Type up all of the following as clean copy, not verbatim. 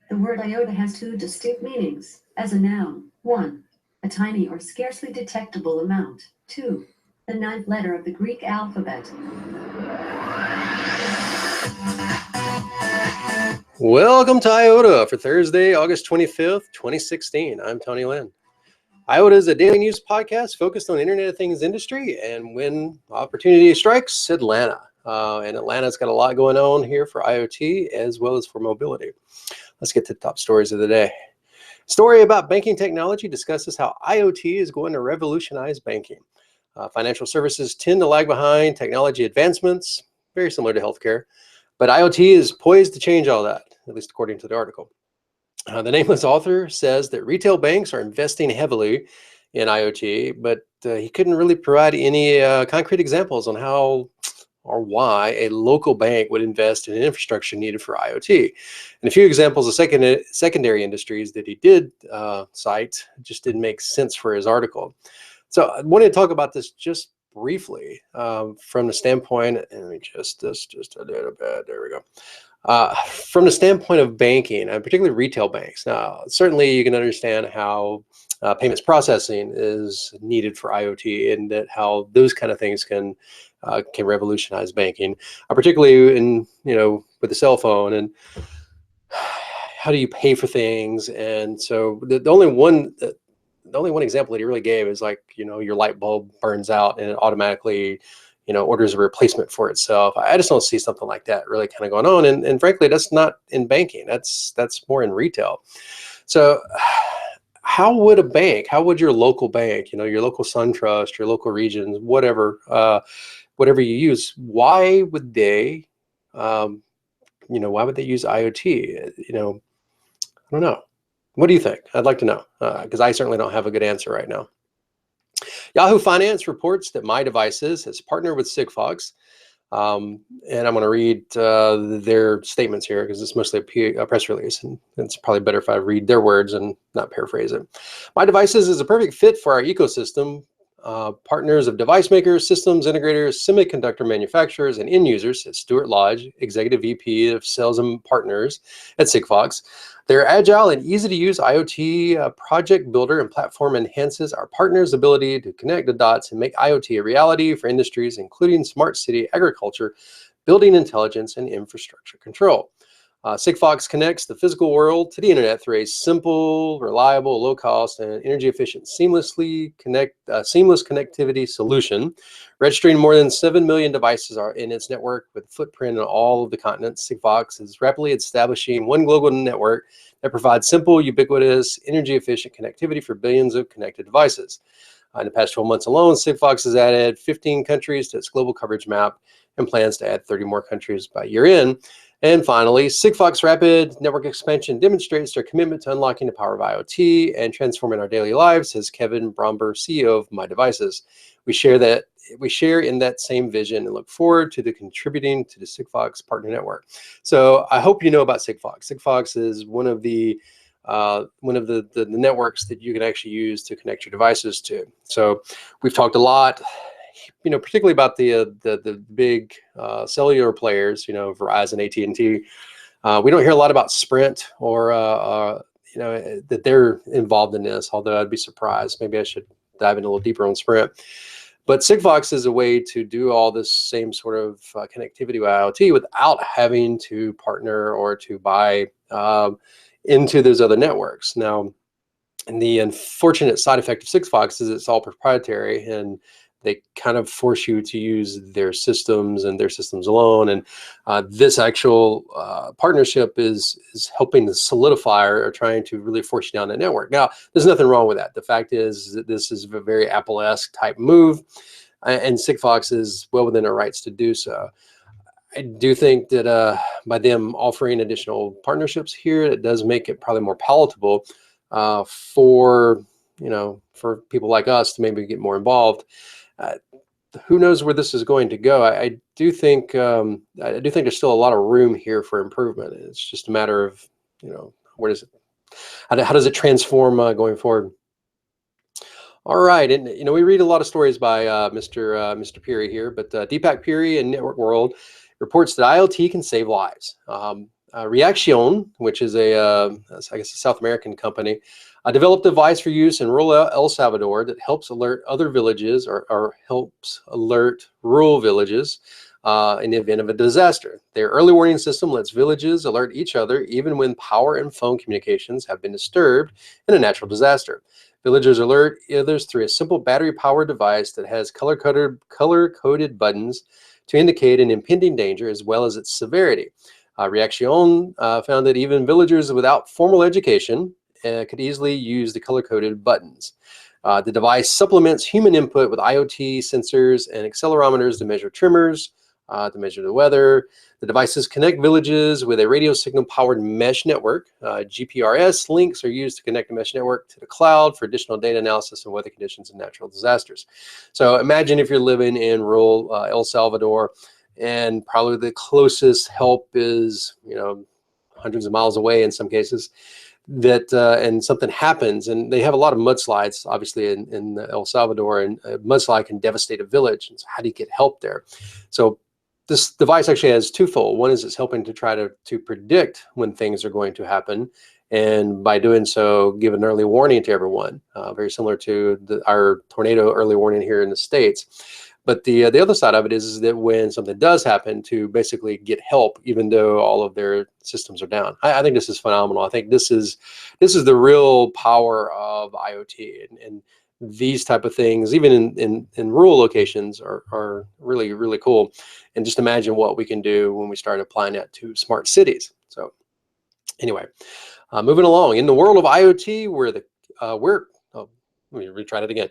The word iota has two distinct meanings. As a noun, 1. A tiny or scarcely detectable amount. 2. The ninth letter of the Greek alphabet. Welcome to IoTA for Thursday, August 25th, 2016. I'm Tony Lynn. IoTA is a daily news podcast focused on the Internet of Things industry and when opportunity strikes, Atlanta. And Atlanta's got a lot going on here for IoT as well as for mobility. Let's get to the top stories of the day. Story about banking technology discusses how IoT is going to revolutionize banking. Financial services tend to lag behind technology advancements, very similar to healthcare. But IoT is poised to change all that, at least according to the article. The nameless author says that retail banks are investing heavily in IoT, but he couldn't really provide any concrete examples on how or why a local bank would invest in infrastructure needed for IoT. And a few examples of secondary industries that he did cite just didn't make sense for his article. So I wanted to talk about this just briefly from the standpoint, and let me just a little bit, there we go. From the standpoint of banking, and particularly retail banks. Now, certainly you can understand how payments processing is needed for IoT and that how those kind of things can revolutionize banking, particularly in, with the cell phone and how do you pay for things. And so the only one example that he really gave is like, your light bulb burns out and it automatically, orders a replacement for itself. I just don't see something like that really kind of going on. And frankly, that's not in banking. That's more in retail. So how would your local bank, your local SunTrust, your local Regions, whatever you use, why would they use IoT? I don't know. What do you think? I'd like to know, because I certainly don't have a good answer right now. Yahoo Finance reports that My Devices has partnered with Sigfox. And I'm going to read their statements here because it's mostly a press release. And it's probably better if I read their words and not paraphrase it. My Devices is a perfect fit for our ecosystem. Partners of device makers, systems integrators, semiconductor manufacturers, and end users, said Stuart Lodge, Executive VP of Sales and Partners at Sigfox. Their agile and easy-to-use IoT project builder and platform enhances our partners' ability to connect the dots and make IoT a reality for industries, including smart city, agriculture, building intelligence, and infrastructure control. Sigfox connects the physical world to the internet through a simple, reliable, low-cost, and energy-efficient seamless connectivity solution. Registering more than 7 million devices are in its network with a footprint on all of the continents. Sigfox is rapidly establishing one global network that provides simple, ubiquitous, energy-efficient connectivity for billions of connected devices. In the past 12 months alone, Sigfox has added 15 countries to its global coverage map and plans to add 30 more countries by year end. And finally, Sigfox rapid network expansion demonstrates their commitment to unlocking the power of IoT and transforming our daily lives, says Kevin Bromber, CEO of My Devices. We share in that same vision and look forward to contributing to the Sigfox partner network. So I hope you know about Sigfox. Sigfox is one of the networks that you can actually use to connect your devices to. So we've talked a lot, particularly about the big cellular players, Verizon, AT&T. We don't hear a lot about Sprint or that they're involved in this, although I'd be surprised. Maybe I should dive in a little deeper on Sprint. But Sigfox is a way to do all this same sort of connectivity with IoT without having to partner or to buy into those other networks. Now, and the unfortunate side effect of Sigfox is it's all proprietary, and they kind of force you to use their systems and their systems alone. And this actual partnership is helping to solidify or trying to really force you down the network. Now, there's nothing wrong with that. The fact is that this is a very Apple-esque type move, and Sigfox is well within their rights to do so. I do think that by them offering additional partnerships here, it does make it probably more palatable for people like us to maybe get more involved. Who knows where this is going to go? I do think there's still a lot of room here for improvement. It's just a matter of how does it transform going forward? All right, and we read a lot of stories by Mr. Puri here, but Deepak Puri in Network World reports that IoT can save lives. Reaction, which is I guess a South American company, developed a device for use in rural El Salvador that helps alert other villages or helps alert rural villages in the event of a disaster. Their early warning system lets villages alert each other even when power and phone communications have been disturbed in a natural disaster. Villagers alert others through a simple battery-powered device that has color-coded buttons to indicate an impending danger as well as its severity. Reaction found that even villagers without formal education could easily use the color-coded buttons. The device supplements human input with IoT sensors and accelerometers to measure tremors, to measure the weather. The devices connect villages with a radio signal-powered mesh network. GPRS links are used to connect the mesh network to the cloud for additional data analysis of weather conditions and natural disasters. So imagine if you're living in rural El Salvador, and probably the closest help is, hundreds of miles away in some cases, that and something happens, and they have a lot of mudslides, obviously, in El Salvador, and a mudslide can devastate a village. And so how do you get help there? So this device actually has twofold. One is it's helping to try to predict when things are going to happen, and by doing so, give an early warning to everyone, very similar to our tornado early warning here in the States. But the other side of it is that when something does happen, to basically get help, even though all of their systems are down. I think this is phenomenal. I think this is the real power of IoT, and these type of things, even in rural locations, are really, really cool. And just imagine what we can do when we start applying that to smart cities. So anyway, moving along in the world of IoT, let me retry it again.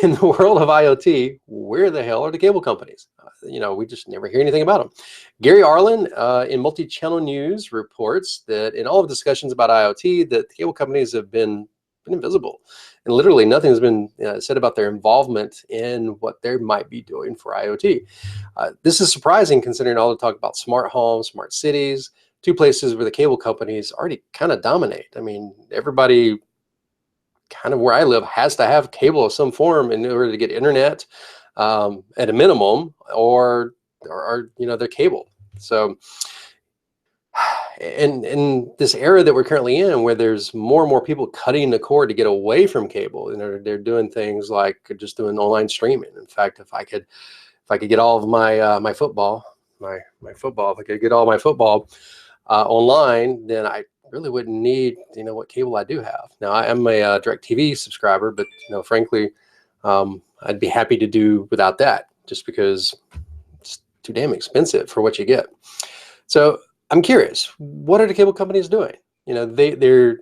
In the world of IoT, where the hell are the cable companies? We just never hear anything about them. Gary Arlen in Multi-Channel News reports that in all of the discussions about IoT, that the cable companies have been invisible, and literally nothing has been said about their involvement in what they might be doing for IoT. This is surprising considering all the talk about smart homes, smart cities, two places where the cable companies already kind of dominate. I mean, everybody kind of where I live has to have cable of some form in order to get internet at a minimum, or their cable. So in this era that we're currently in, where there's more and more people cutting the cord to get away from cable, they're doing things like just doing online streaming. In fact, if I could get all of my football, if I could get all my football online, then I really wouldn't need what cable I do have. Now I'm a DirecTV subscriber, but frankly, I'd be happy to do without that, just because it's too damn expensive for what you get. So I'm curious, what are the cable companies doing? They're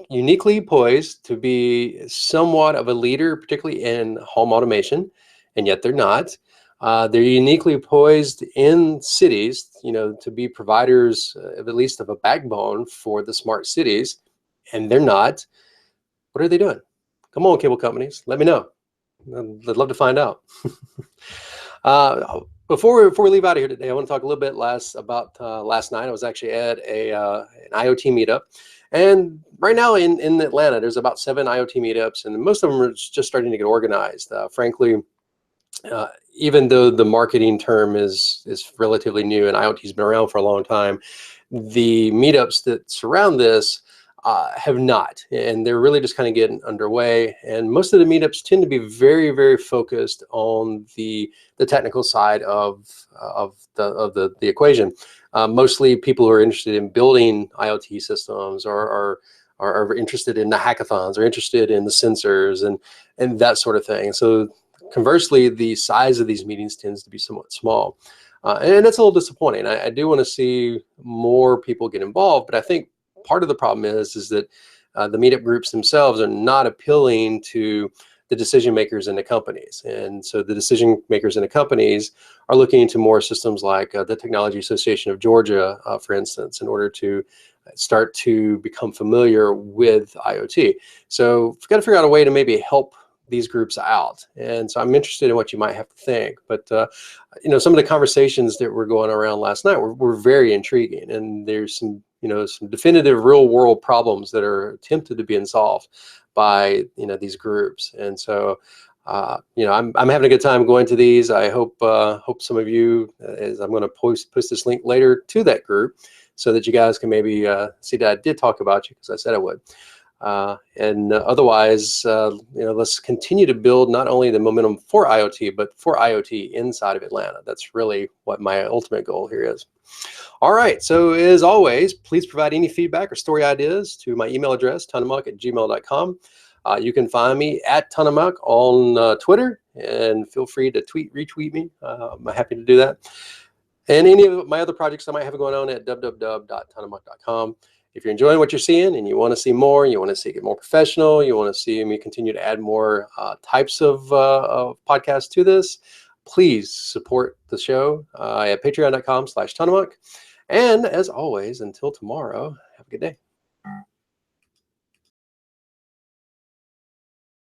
uniquely poised to be somewhat of a leader, particularly in home automation, and yet they're not. They're uniquely poised in cities, to be providers of at least of a backbone for the smart cities, and they're not. What are they doing? Come on, cable companies, let me know. I'd love to find out. Before we leave out of here today, I want to talk a little bit about last night. I was actually at an IoT meetup, and right now in Atlanta, there's about 7 IoT meetups, and most of them are just starting to get organized. Frankly, even though the marketing term is relatively new and IoT's been around for a long time, the meetups that surround this have not, and they're really just kind of getting underway. And most of the meetups tend to be very, very focused on the technical side of the equation. Mostly people who are interested in building IoT systems, or are interested in the hackathons, or interested in the sensors and that sort of thing. So conversely, the size of these meetings tends to be somewhat small. And that's a little disappointing. I do want to see more people get involved, but I think part of the problem is that the meetup groups themselves are not appealing to the decision makers in the companies. And so the decision makers in the companies are looking into more systems like the Technology Association of Georgia, for instance, in order to start to become familiar with IoT. So we've got to figure out a way to maybe help these groups out. And so I'm interested in what you might have to think. But some of the conversations that were going around last night were very intriguing, and there's some definitive real world problems that are attempted to be solved by these groups. And so I'm having a good time going to these. I hope some of you, as I'm going to post this link later to that group, so that you guys can maybe see that I did talk about you, because I said I would. Otherwise, let's continue to build not only the momentum for IoT, but for IoT inside of Atlanta. That's really what my ultimate goal here is. All right, so as always, please provide any feedback or story ideas to my email address, tonamuck@gmail.com. You can find me at tonamuck on Twitter, and feel free to retweet me. I'm happy to do that. And any of my other projects I might have going on at www.tonamuck.com. If you're enjoying what you're seeing and you want to see more, you want to see it more professional, you want to see me continue to add more types of podcasts to this, please support the show at patreon.com/tonamuck. And as always, until tomorrow, have a good day.